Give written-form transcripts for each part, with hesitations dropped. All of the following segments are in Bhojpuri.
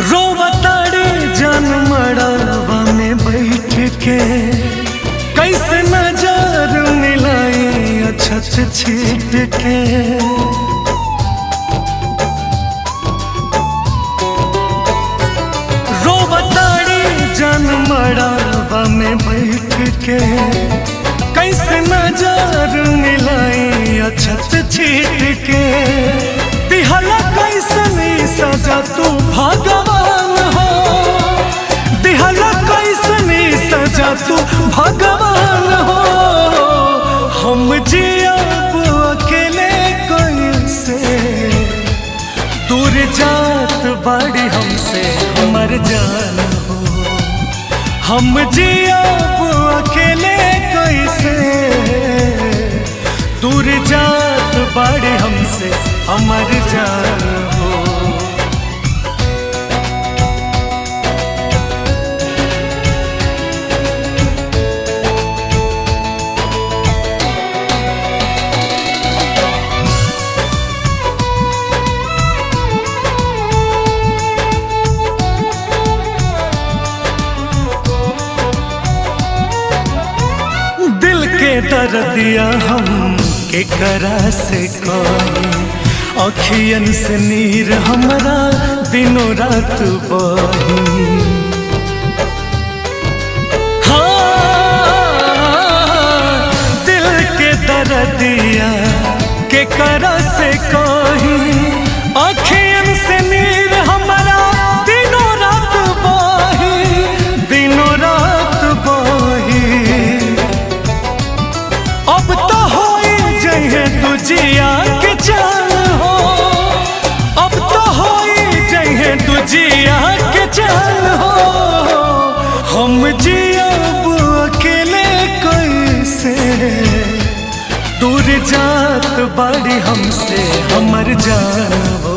रोवताड़ी जान मड़ावा में बैठ के, कैसे नजर मिलाई अछत छीट के। रोवताड़ी जान मड़ावा में बैठ के, कैसे नजर मिलाई अछत छीट के। दिहला कैसनी सजा तू भगवान हो, दिहला कैसनी सजा तू भगवान हो। हम जियब अकेले कैसे, दूर जात बाड़ी हमसे हमर जान हो। हम जियब अकेले कैसे, दूर जात बाड़ी हमसे हमर जान हो। दिल के दर्दिया हम के करा से कही, अखियन से नीर हमरा दिनों रात बही। हाँ, दिल के दर्दिया के करा से कही, अखियन से नीर हमरा दिनों रात बही, दिनों रात बही। अब तो होई जइहे दुजिया के जान हो, अब तो होई जइहे दुजिया के जान हो। हम जियब अकेले कैसे, दूर जात बाड़ी हमसे हमर जान हो।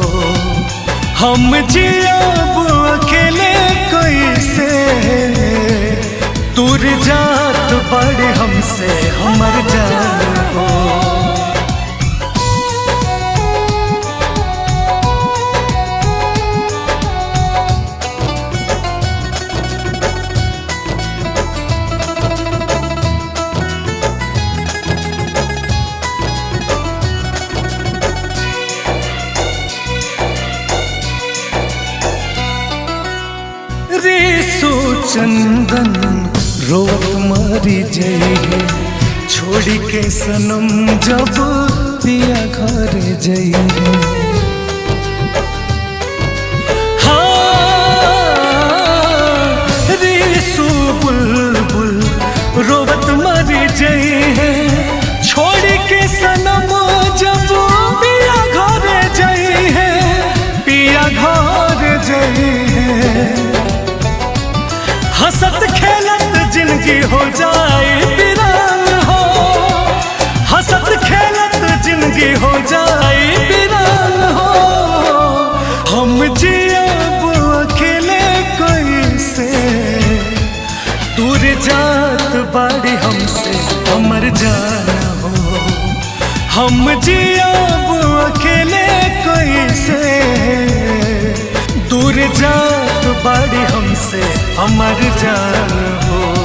हम जियब अकेले कैसे, दूर जात बाड़ी हमसे हमर जान हो। रिसु चंदन रोत मरी जइहे, छोड़ी के सनम जब पिया घर जइहे। हाँ, रिसु बुलबुल रोवत मरी जइहे, छोड़ी के सनम जब पिया घर जइहे, पिया घर जइहे। हंसत खेलत जिंदगी हो जाए वीरान हो, हंसत खेलत जिंदगी हो जाए वीरान हो। हम जियब अकेले कैसे, दूर जात बाड़ी हमसे हमर जान हो। हम जियब अकेले कैसे, दूर जात बाड़ी हमसे हमर जान हो।